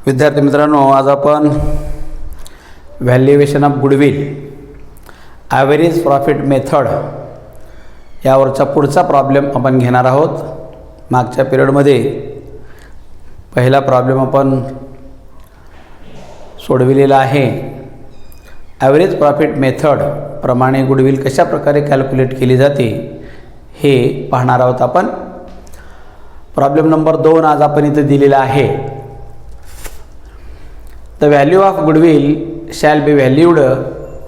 विद्यार्थी मित्रांनो, आज आपण valuation of goodwill average profit method यावरचा पुढचा प्रॉब्लेम आपण घेणार आहोत. मागच्या पिरियडमध्ये पहिला प्रॉब्लेम आपण सोडविलेला आहे. ॲव्हरेज प्रॉफिट मेथड प्रमाणे गुडविल कशा प्रकारे कॅल्क्युलेट केली जाते हे पाहणार आहोत आपण. प्रॉब्लेम नंबर 2 आज आपण इथे दिलेला आहे. The value of goodwill shall be valued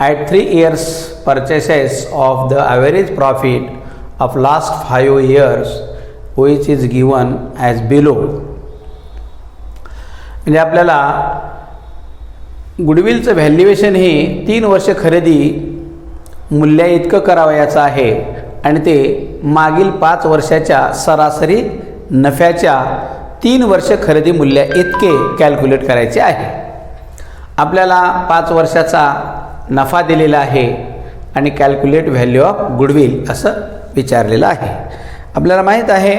at 3 years purchases of the average profit of last 5 years which is given as below. म्हणजे आपल्याला गुडविलचं व्हॅल्युएशन हे 3 वर्ष खरेदी मूल्या इतकं करावयाचं आहे आणि ते मागील 5 वर्षाच्या सरासरी नफ्याच्या 3 वर्ष खरेदी मूल्या इतके कॅल्क्युलेट करायचे आहे. आपल्याला 5 वर्षाचा नफा दिलेला आहे आणि कॅल्क्युलेट व्हॅल्यू ऑफ गुडविल असं विचारलेलं आहे. आपल्याला माहीत आहे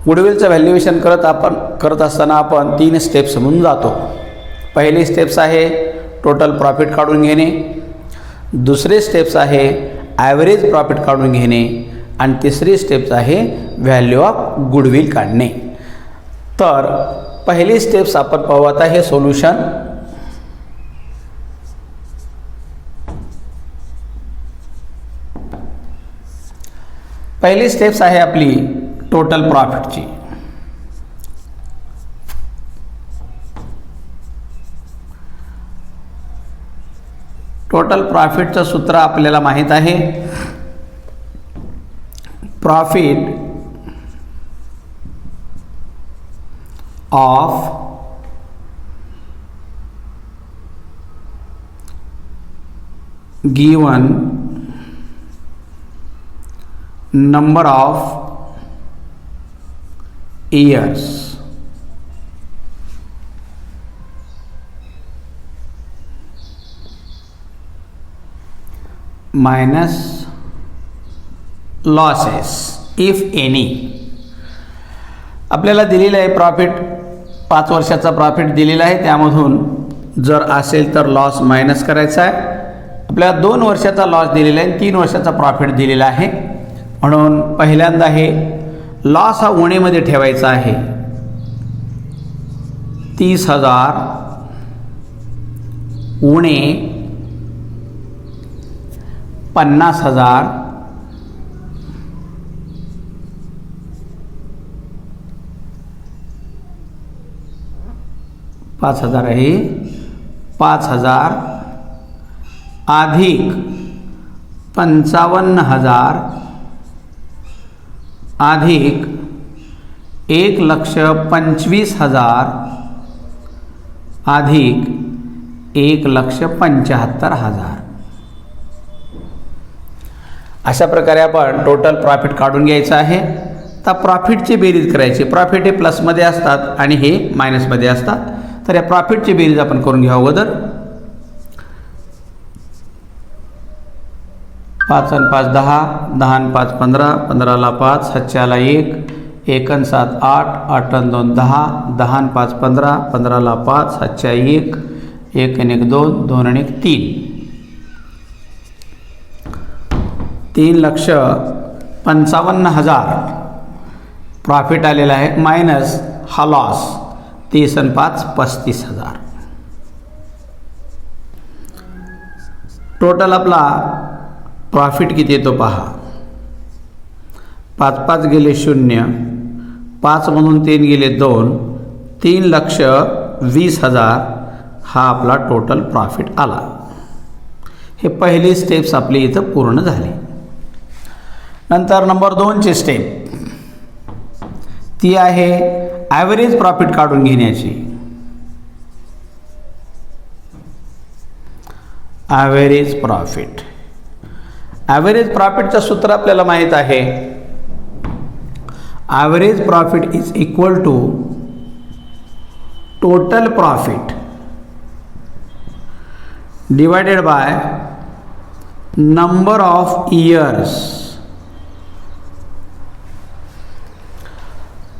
गुडविलचं व्हॅल्युएशन करत असताना आपण 3 स्टेप्स म्हणून जातो. पहिली स्टेप्स आहे टोटल प्रॉफिट काढून घेणे, दुसरे स्टेप्स आहे ॲव्हरेज प्रॉफिट काढून घेणे आणि तिसरी स्टेप्स आहे व्हॅल्यू ऑफ गुडविल काढणे. तर पहिली स्टेप्स आपण पाहू. आता हे सोल्युशन. पहिली स्टेप्स आहे आपली टोटल प्रॉफिटची. टोटल प्रॉफिटचं सूत्र आपल्याला माहीत आहे. Profit of given number of years minus losses if any. आपल्याला दिलेलं आहे प्रॉफिट 5 वर्षाचा प्रॉफिट दिलेला आहे, त्यामधून जर असेल तर लॉस मायनस करायचा आहे. आपल्याला 2 वर्षाचा लॉस दिलेला आहे, 3 वर्षाचा प्रॉफिट दिलेला आहे. म्हणून पहिल्यांदा हे लॉस हा उणेमध्ये ठेवायचा आहे. 30,000 उणे 50,000 5,000 आहे. 5,000 अधिक 55,000 अधिक 1,25,000 अधिक 1,75,000. अशा प्रकारे आपण टोटल प्रॉफिट काढून घ्यायचं आहे. तर प्रॉफिटची बेरीज करायची. प्रॉफिट हे प्लसमध्ये असतात आणि हे मायनसमध्ये असतात. तर या प्रॉफिटची बेरीज आपण करून घ्या अगोदर. 5 आणि 5 10, 10 आणि 5 15, 15ला 5, 7ला 1, 1 आणि 7 8, 8 आणि 2 10, 10 आणि 5 15, 15ला 5, 7च्या 1, 1 आणि 1 2, 2 आणि 1 3. 3,55,000 प्रॉफिट आलेला आहे मायनस हा लॉस 30 आणि 5 35,000. टोटल आपला प्रॉफिट किती येतो पहा. 5 5 गेले 0, 5 मधून 3 गेले 2, 3,20,000 हा आपला टोटल प्रॉफिट आला. हे पहिली स्टेप्स आपली इथं पूर्ण झाली. नंतर नंबर 2ची स्टेप ती आहे ॲव्हरेज प्रॉफिट काढून घेण्याची. Average profit. ॲव्हरेज प्रॉफिटचं सूत्र आपल्याला माहीत आहे. Average profit is equal to total profit divided by number of years.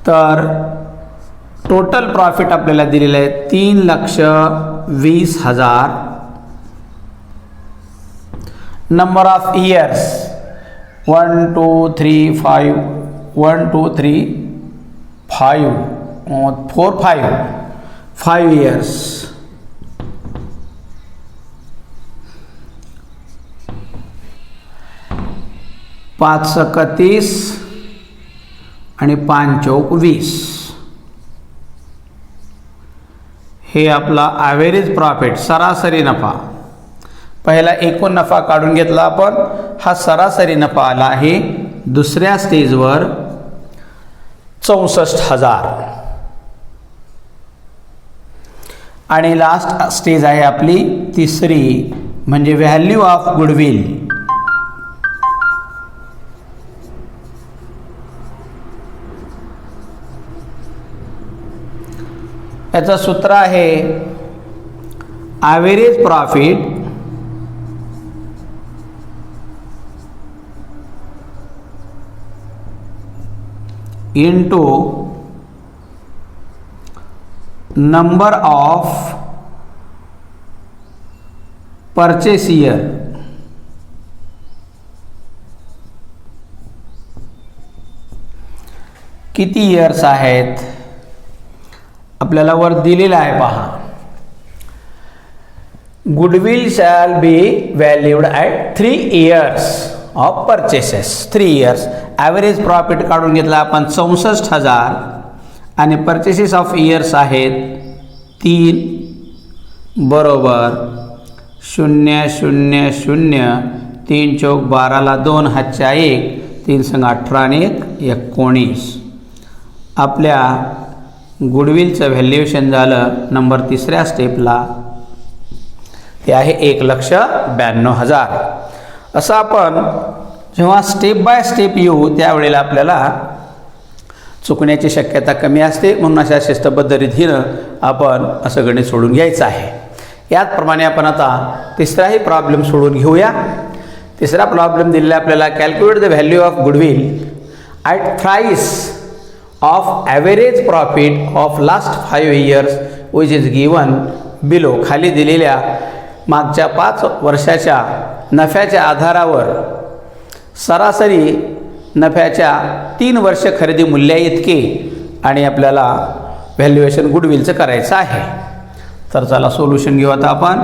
तर टोटल प्रॉफिट आपल्याला दिलेलं आहे 3,20,000. Number of years 1 2 3 5 1 2 3 5 4 5 years. पाच 30 आणि 5 चौक 20. हे आपला ॲव्हरेज प्रॉफिट, सरासरी नफा. पहिला एकूण नफा काढून घेतला आपण, हा सरासरी नफा आला आहे दुसऱ्या स्टेजवर 64,000. आणि लास्ट स्टेज आहे आपली तिसरी, म्हणजे व्हॅल्यू ऑफ गुडविल. याचं सूत्र आहे average profit into number of purchase year. किती इयर्स आहेत आपल्याला वर दिलेला आहे पहा. Goodwill shall be valued at 3 years of purchases. 3 years. Average profit काढून घेतला आपण 64,000 आणि परचेसेस ऑफ इयर्स आहेत 3 बरोबर 0 0 0 3 चौक 12ला 2 हातच्या 1 3 संग 18 आणि 1 19. आपल्या गुडविलचं व्हॅल्युएशन झालं नंबर तिसऱ्या स्टेपला, ते आहे 1,92,000. असं आपण जेव्हा स्टेप बाय स्टेप येऊ त्यावेळेला आपल्याला चुकण्याची शक्यता कमी असते, म्हणून अशा शिस्तबद्ध रीतीनं आपण असं गणित सोडून घ्यायचं आहे. याचप्रमाणे आपण आता तिसराही प्रॉब्लेम सोडून घेऊया. तिसरा प्रॉब्लेम दिलेला आपल्याला, calculate the value of goodwill at thrice of average profit of last 5 years which is given below. खाली दिलेल्या मागच्या 5 वर्षाच्या नफ्याच्या आधारावर सरासरी नफ्याच्या 3 वर्ष खरेदी मूल्या इतके आणि आपल्याला व्हॅल्युएशन गुडविलचं करायचं आहे. तर चला सोल्युशन घेऊ आता आपण.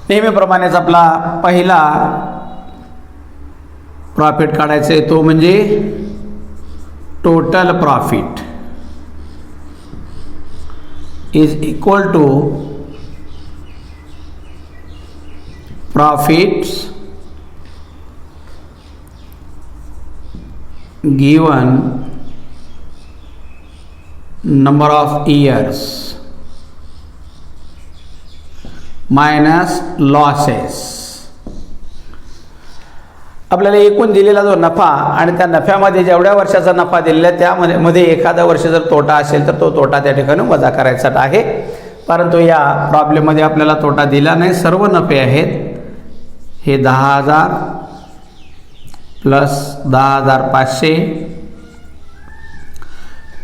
नेहमीप्रमाणेच आपला पहिला प्रॉफिट काढायचा आहे, तो म्हणजे total profit is equal to profits given number of years minus losses. आपल्याला एकूण दिलेला जो नफा आणि त्या नफ्यामध्ये जेवढ्या वर्षाचा नफा दिलेला त्यामध्ये एखादा वर्ष जर तोटा असेल तर तो तोटा त्या ठिकाणी वजा करायचा आहे. परंतु या प्रॉब्लेममध्ये आपल्याला तोटा दिला नाही, सर्व नफे आहेत. हे 10,000 प्लस 10,500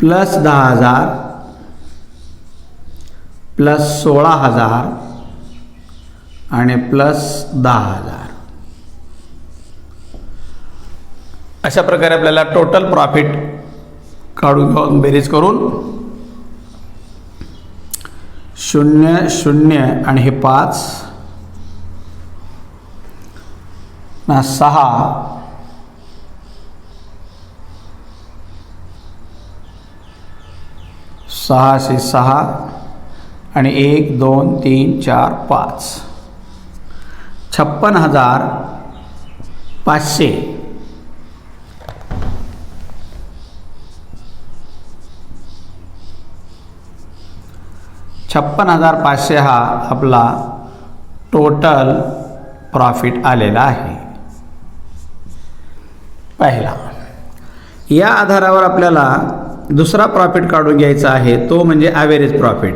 प्लस 10,000 प्लस 16,000 आणि प्लस 10,000. अशा प्रकारे आपल्याला टोटल प्रॉफिट काढून घेऊन बेरीज करून 0 0 आणि हे 5 ना 6 6 6 आणि 1 2 3 4 5 56,500 56,500 हा आपला टोटल प्रॉफिट आलेला आहे पहिला. या आधारावर आपल्याला दुसरा प्रॉफिट काढून घ्यायचा आहे, तो म्हणजे ॲव्हरेज प्रॉफिट.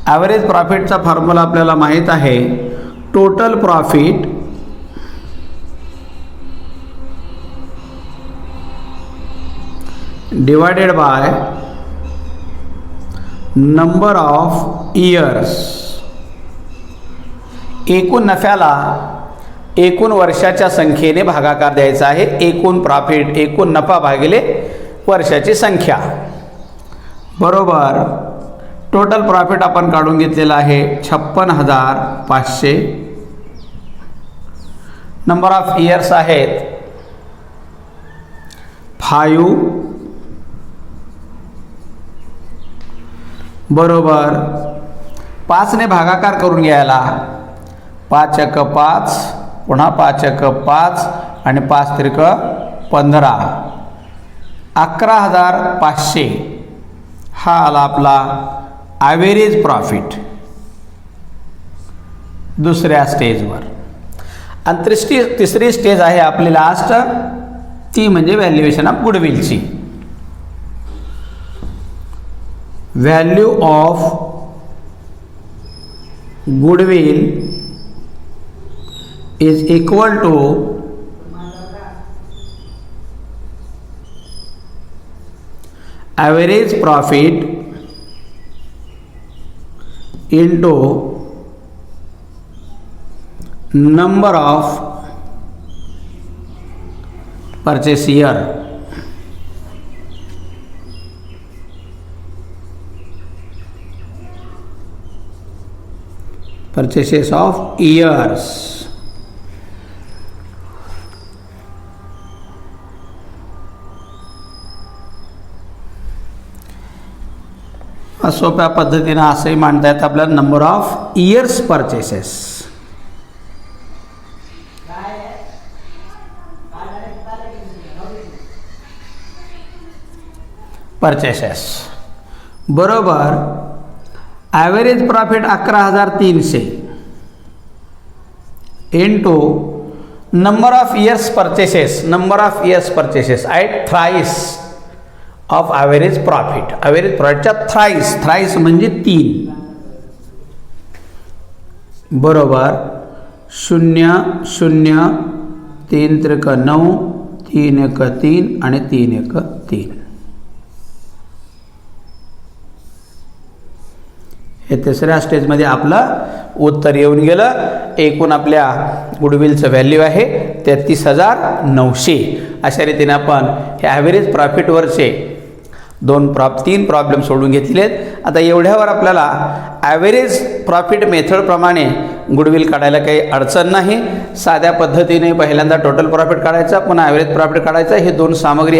ॲव्हरेज प्रॉफिटचा फॉर्म्युला आपल्याला माहीत आहे, total profit divided by number of years. एकूण नफ्याला एकूण वर्षाच्या संख्येने भागाकार द्यायचा आहे. एकूण प्रॉफिट, एकूण नफा भागिले वर्षाची संख्या बरोबर टोटल प्रॉफिट आपण काढून घेतलेला आहे 56,500. नंबर ऑफ इयर्स आहेत 5 बरोबर 5 ने भागाकार करून घ्यायला 5 × 5 पुन्हा 5 × 5 आणि 5 × 15 11,500 हा आला आपला ॲव्हरेज प्रॉफिट दुसऱ्या स्टेजवर. आणि तिसरी स्टेज आहे आपली लास्ट, ती म्हणजे व्हॅल्युएशन ऑफ गुडविलची. Value of goodwill is equal to average profit into number of purchase year. Purchases of years. सोप्या पद्धतीने असंही मांडता येतं आपल्याला number of years purchases. Purchases बरोबर average profit 11,300 into number of years purchases. Number of years purchases at thrice of average profit. Average प्रॉफिटच्या thrice म्हणजे 3 बरोबर 0 0 3 त्रिक 9 3 1 3 आणि 3 1 3. हे तिसऱ्या स्टेजमध्ये आपलं उत्तर येऊन गेलं. एकूण आपल्या गुडविलचं व्हॅल्यू आहे 33,900. अशा रीतीने आपण हे ॲव्हरेज प्रॉफिटवरचे 3 प्रॉब्लेम सोडून घेतले आहेत. आता एवढ्यावर आपल्याला ॲव्हरेज प्रॉफिट मेथडप्रमाणे गुडविल काढायला काही अडचण नाही. साध्या पद्धतीने पहिल्यांदा टोटल प्रॉफिट काढायचा, पुन्हा ॲव्हरेज प्रॉफिट काढायचा. हे 2 सामग्री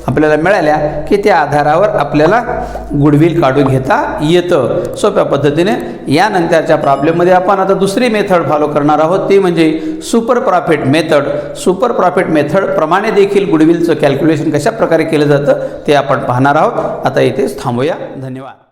आपल्याला मिळाल्या की त्या आधारावर आपल्याला गुडविल काढून घेता येतं सोप्या पद्धतीने. यानंतरच्या प्रॉब्लेममध्ये आपण आता दुसरी मेथड फॉलो करणार आहोत, ती म्हणजे super profit method. Super profit मेथडप्रमाणे देखील गुडविलचं कॅल्क्युलेशन कशा प्रकारे केलं जातं ते आपण पाहणार आहोत. आता इथेच थांबूया. धन्यवाद.